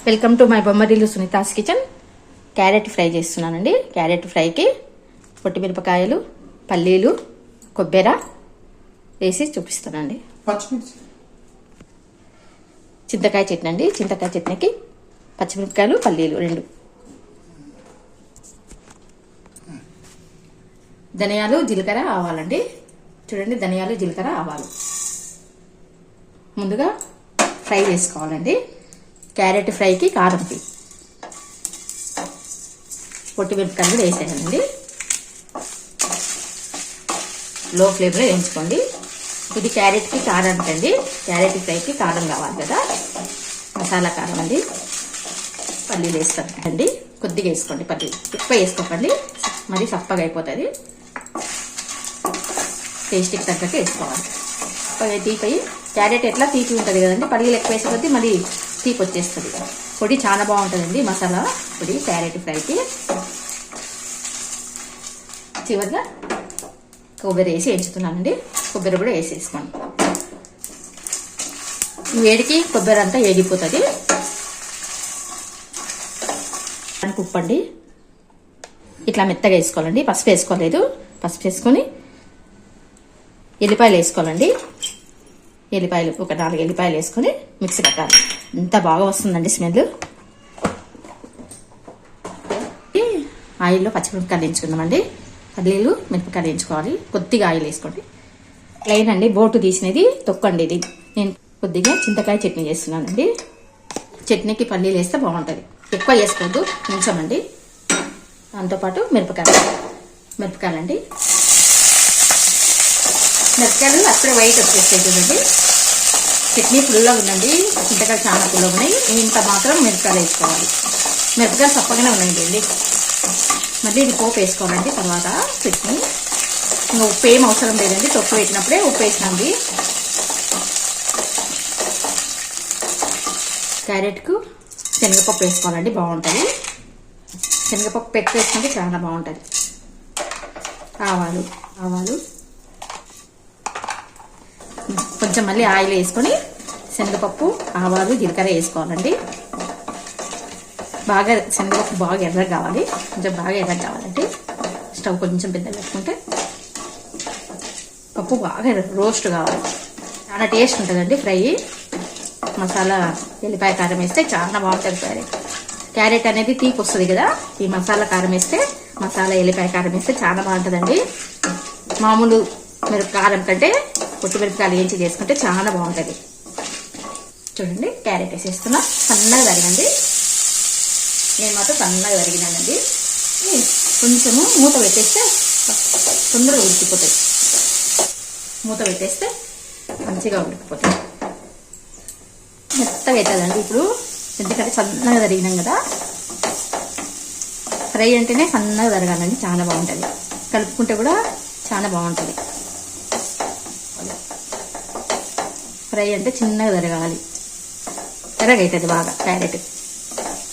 Welcome to my Bommarillu Sunita's kitchen. Carrot fry చేస్తున్నానండి. Carrot ఫ్రైకి పొట్టిమిరపకాయలు, పల్లీలు, కొబ్బరి వేసి చూపిస్తానండి. చింతకాయ చట్నీ అండి. చింతకాయ చట్నీకి పచ్చిమిరపకాయలు, పల్లీలు రెండు. ధనియాలు, జీలకర్ర, ఆవాలండి. చూడండి, ధనియాలు, జీలకర్ర, ఆవాలు ముందుగా ఫ్రై చేసుకోవాలండి. క్యారెట్ ఫ్రైకి కారంకి పొట్టిమిరపకాయలు కూడా వేసేయాలండి. లో ఫ్లేమ్లో వేయించుకోండి. ఇది క్యారెట్కి కారం అండి. క్యారెట్ ఫ్రైకి కారం కావాలి కదా, మసాలా కారం అండి. పల్లీలు వేసుకోండి, కొద్దిగా వేసుకోండి. పల్లీలు ఎక్కువ వేసుకోకండి, మరి సప్పగా అయిపోతుంది. టేస్ట్కి తగ్గట్టు వేసుకోవాలి. తీపి క్యారెట్ ఎట్లా తీపి ఉంటుంది కదండి, పల్లీలు ఎక్కువ వేసే కొద్దీ మళ్ళీ తీపి వచ్చేస్తుంది. పొడి చాలా బాగుంటుందండి, మసాలా పొడి క్యారెట్ ఫ్రైకి. చివరిగా కొబ్బరి వేసి వేయించుతున్నానండి. కొబ్బరి కూడా వేసేసుకోండి. ఈ వేడికి కొబ్బరి అంతా వేగిపోతుంది. ఉప్పండి ఇట్లా మెత్తగా వేసుకోవాలండి. పసుపు వేసుకోలేదు. పసుపు వేసుకొని ఎల్లిపాయలు వేసుకోవాలండి. ఎల్లిపాయలు ఒక 4 ఎల్లిపాయలు వేసుకొని మిక్సీ పెట్టాలి. ఎంత బాగా వస్తుందండి స్మెల్. ఆయిల్లో పచ్చిమిరపకాయలు వేయించుకుందామండి. పల్లీలు, మిరపకాయలు వేయించుకోవాలి. కొద్దిగా ఆయిల్ వేసుకోండి. ప్లెయిన్ అండి, బోటు తీసినది తొక్కండి. ఇది నేను కొద్దిగా చింతకాయ చట్నీ చేస్తున్నానండి. చట్నీకి పల్లీలు వేస్తే బాగుంటుంది. ఎక్కువ వేసుకోవద్దు, కొంచెం అండి. దాంతోపాటు మిరపకాయలండి. మిరపకాయలు అప్పుడే వైట్ వచ్చేస్తాయి చూడండి. చట్నీ పుల్లగా ఉందండి, చింతకాయలు చాలా పుల్లగా ఉన్నాయి. ఇంత మాత్రం మిరపకాయలు వేసుకోవాలి. మిరపకాయలు చప్పగానే ఉన్నాయండి. మళ్ళీ ఇది పోపు వేసుకోవాలండి. తర్వాత చట్నీ ఇంకా ఉప్పు ఏం అవసరం లేదండి. తొక్కు పెట్టినప్పుడే ఉప్పు వేసినండి. క్యారెట్కు శనగపప్పు వేసుకోవాలండి, బాగుంటుంది. శనగపప్పు ఎక్కువ వేసుకుంటే చాలా బాగుంటుంది. ఆవాలు కొంచెం మళ్ళీ ఆయిల్ వేసుకొని శనగపప్పు, ఆవాలు, జీలకర్ర వేసుకోవాలండి. బాగా శనగపప్పు బాగా ఎర్రగా కావాలి. కొంచెం బాగా ఎర్రగా కావాలండి. స్టవ్ కొంచెం పెద్దగా పెట్టుకుంటే పప్పు బాగా రోస్ట్ కావాలి. చాలా టేస్ట్ ఉంటుందండి ఫ్రై. మసాలా ఎల్లిపాయ కారం వేస్తే చాలా బాగుంటుంది. క్యారెట్ అనేది తీపి వస్తుంది కదా, ఈ మసాలా కారం వేస్తే, మసాలా ఎల్లిపాయ కారం వేస్తే చాలా బాగుంటుందండి. మామూలు కారం కంటే పొట్టిమిరపకాయలు వేయించి చేసుకుంటే చాలా బాగుంటుంది. చూడండి, క్యారెట్ వేసేస్తున్నా. సన్నగా తరిగండి. నేను మాత్రం సన్నగా తరిగినానండి. కొంచెము మూత పెట్టేస్తే తొందరగా ఉడికిపోతాయి. మూత పెట్టేస్తే మంచిగా ఉడికిపోతాయి. మెత్తగా అవుతుందండి ఇప్పుడు, ఎందుకంటే సన్నగా తరిగినాం కదా. ఫ్రై అంటేనే సన్నగా తరగాలండి, చాలా బాగుంటుంది. కలుపుకుంటే కూడా చాలా బాగుంటుంది. ఫ్రై అంటే చిన్నగా తరగాలి. ఎర్రగవుతుంది బాగా క్యారెట్.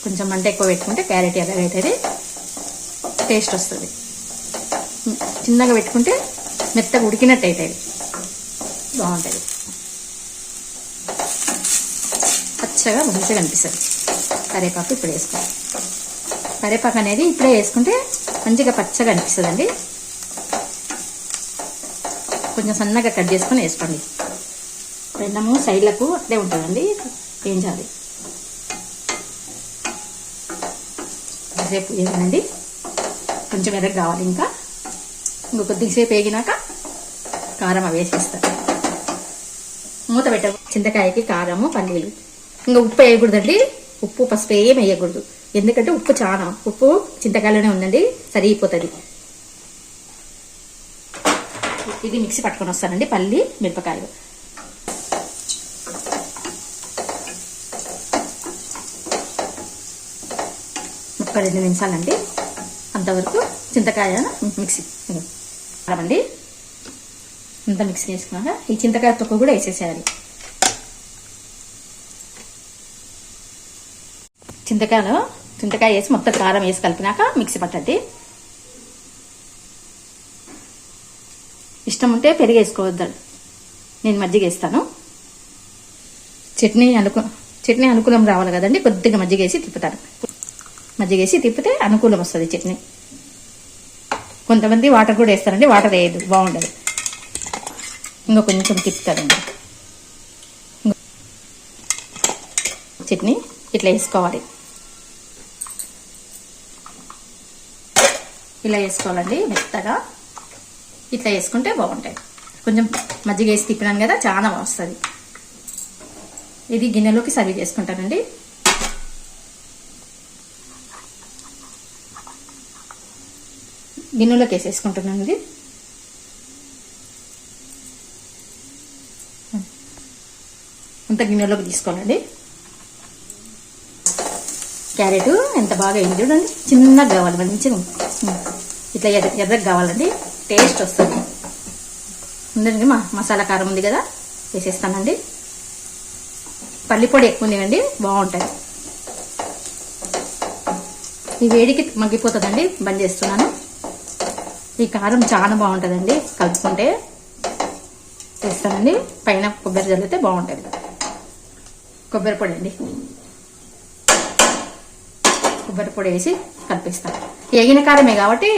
కొంచెం మంట ఎక్కువ పెట్టుకుంటే క్యారెట్ ఎర్రగవుతుంది, టేస్ట్ వస్తుంది. చిన్నగా పెట్టుకుంటే మెత్తగా ఉడికినట్టు అవుతుంది, బాగుంటుంది. పచ్చగా మంచిగా అనిపిస్తుంది. కరివేపాకు ఇప్పుడు వేసుకోవాలి. కరివేపాకు అనేది ఇప్పుడే వేసుకుంటే మంచిగా పచ్చగా అనిపిస్తుంది అండి. కొంచెం సన్నగా కట్ చేసుకొని వేసుకోండి. పెన్నము సైడ్లకు అట్లే ఉంటుందండి, వేయించాలి. కొద్దిసేపు వేయనండి, కొంచెం ఎర్రగా కావాలి. ఇంకా కొద్దిసేపు వేగినాక కారం అవి వేసేస్తారు. మూత పెట్ట. చింతకాయకి కారము, పల్లీలు. ఇంకా ఉప్పు వేయకూడదండి. ఉప్పు, పసుపు ఏం వేయకూడదు. ఎందుకంటే ఉప్పు చింతకాయలోనే ఉందండి, సరిగిపోతుంది. ఇది మిక్సీ పట్టుకొని వస్తానండి. పల్లి, మిరపకాయలు ఒక 2 నిమిషాలండి. అంతవరకు చింతకాయ మిక్సీ అండి. అంతా మిక్సీ చేసుకున్నాక ఈ చింతకాయ తొక్క కూడా వేసేసేయాలి. చింతకాయ వేసి మొత్తం కారం వేసి కలిపినాక మిక్సీ పట్టండి. ఇష్టం ఉంటే పెరుగు వేసుకోవద్దు, నేను మజ్జిగ వేస్తాను. చట్నీ అనుకూలం రావాలి కదండి, కొద్దిగా మజ్జిగ వేసి తిప్పుతాను. మజ్జిగ వేసి తిప్పితే అనుకూలం వస్తుంది చట్నీ. కొంతమంది వాటర్ కూడా వేస్తారండి, వాటర్ వేయదు, బాగుండదు. ఇంకా కొంచెం తిప్పుతారండి. చట్నీ ఇట్లా వేసుకోవాలి, ఇలా వేసుకోవాలండి మెత్తగా. ఇట్లా వేసుకుంటే బాగుంటాయి. కొంచెం మజ్జిగ వేసి తిప్పినాను కదా, చాలా వస్తుంది. ఇది గిన్నెలోకి సర్వ్ చేసుకుంటానండి. గిన్నెలోకి వేసేసుకుంటున్నాను. ఇది అంత గిన్నెలోకి తీసుకోవాలండి. క్యారెట్ ఎంత బాగా అయింది చూడండి, చిన్నగా కావాలి, మంచిగా ఇట్లా ఎర్రగా కావాలండి, టేస్ట్ వస్తుంది. ఉందండి మసాలా కారం ఉంది కదా, వేసేస్తానండి. పల్లి పొడి ఎక్కువ ఉందండి, బాగుంటుంది. ఈ వేడికి మగ్గిపోతుందండి, బంద్ చేస్తున్నాను. ఈ కారం చాలా బాగుంటుందండి, కలుపుకుంటే వేస్తానండి. పైన కొబ్బరి జల్లితే బాగుంటుంది. కొబ్బరి పొడి అండి, కొబ్బరి పొడి వేసి కలిపిస్తాను. వేగిన కారమే కాబట్టి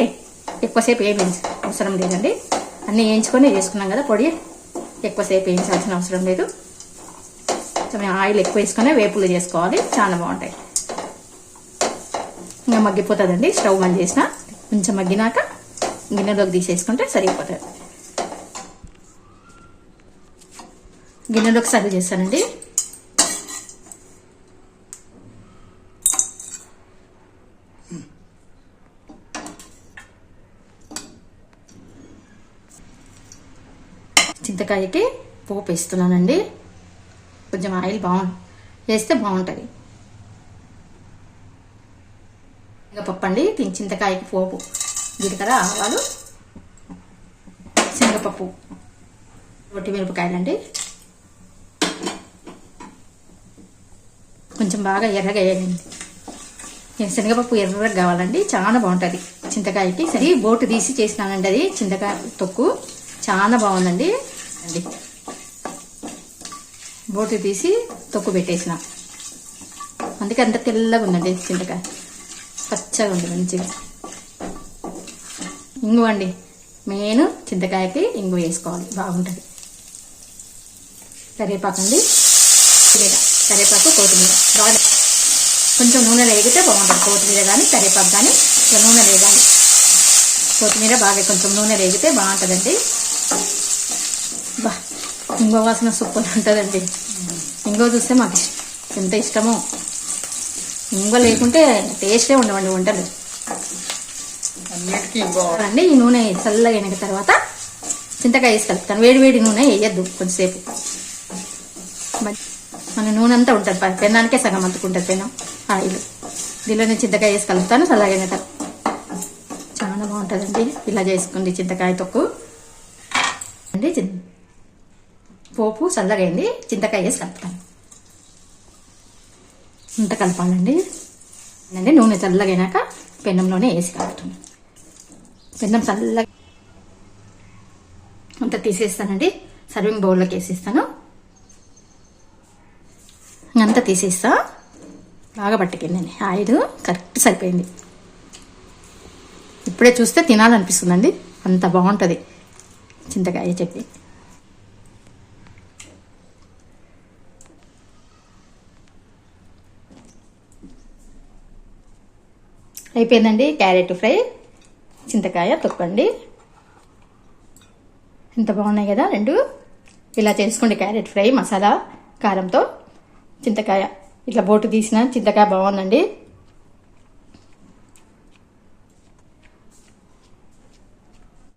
ఎక్కువసేపు ఏమి అవసరం లేదండి. అన్నీ వేయించుకొని వేసుకున్నాం కదా పొడి, ఎక్కువసేపు వేయించాల్సిన అవసరం లేదు. కొంచెం ఆయిల్ ఎక్కువ వేసుకొని వేపులు చేసుకోవాలి, చాలా బాగుంటాయి. ఇంకా మగ్గిపోతుందండి. స్టవ్ బంద్ చేసిన కొంచెం మగ్గినాక గిన్నెలోకి తీసేసుకుంటే సరిపోతుంది. గిన్నెలోకి సర్వ్ చేస్తానండి. చింతకాయకి పోపు వేస్తున్నానండి. కొంచెం ఆయిల్ వేస్తే బాగుంటుంది. ఇంకా పప్పు అండి, చింతకాయకి పోపు, జీలకర్ర, ఆవాలు, శనగపప్పు, రొట్టి మిరపకాయలండి. కొంచెం బాగా ఎర్రగా వేయండి. శనగపప్పు ఎర్రగా కావాలండి, చాలా బాగుంటుంది చింతకాయకి. సరే బోటు తీసి చేసినానండి, అది చింతకాయ తొక్కు చాలా బాగుందండి. బోటు తీసి తొక్కు పెట్టేసిన, అందుకే అంత తెల్లగా ఉందండి చింతకాయ, పచ్చగా ఉంది మంచిగా. ఇంగు అండి, మెయిన్ చింతకాయకి ఇంగు వేసుకోవాలి, బాగుంటుంది. కరివేపాకు అండి, కరివేపాకు, కొత్తిమీర బాగా కొంచెం నూనె వేగితే బాగుంటుంది. కొత్తిమీర కానీ కరివేపాకు కానీ ఇట్లా నూనె వేగాలి. కొత్తిమీర బాగా కొంచెం నూనె వేగితే బాగుంటుందండి. బా ఇంగో వాసన సూపర్ ఉంటుందండి. ఇంగో చూస్తే మాకు ఎంత ఇష్టమో. ఇంగో లేకుంటే టేస్టే ఉండవండి వంటలు అండి. ఈ నూనె చల్లగా అయిన తర్వాత చింతకాయ వేసి కలుపుతాను. వేడి వేడి నూనె వేయద్దు, కొంచెంసేపు. మన నూనె అంతా ఉంటుంది, పెన్నానికే సగం అంతుకుంటుంది పెన్నం ఆయిల్. దీనిలోనే చింతకాయ వేసి కలుపుతాను. చల్లగైన తర్వాత చాలా బాగుంటుందండి. ఇలా చేసుకుంది చింతకాయ తొక్కు అండి. పోపు చల్లగైంది, చింతకాయ వేసి కలుపుతాను. ఇంత కలపాలండి. నూనె చల్లగైనాక పెన్నంలోనే వేసి కలుపుతాను. పెన్నం చల్లగా అంత తీసేస్తానండి. సర్వింగ్ బౌల్లోకి వేసేస్తాను. అంతా తీసేస్తా. బాగా పట్టుకుందండి, ఆయిల్ కరెక్ట్ సరిపోయింది. ఇప్పుడే చూస్తే తినాలనిపిస్తుందండి, అంత బాగుంటుంది చింతకాయ చట్నీ. అయిపోయిందండి క్యారెట్ ఫ్రై, చింతకాయ తొక్కండి. ఎంత బాగున్నాయి కదా రెండు. ఇలా చేసుకోండి క్యారెట్ ఫ్రై మసాలా కారంతో. చింతకాయ ఇట్లా బోటు తీసిన చింతకాయ బాగుందండి.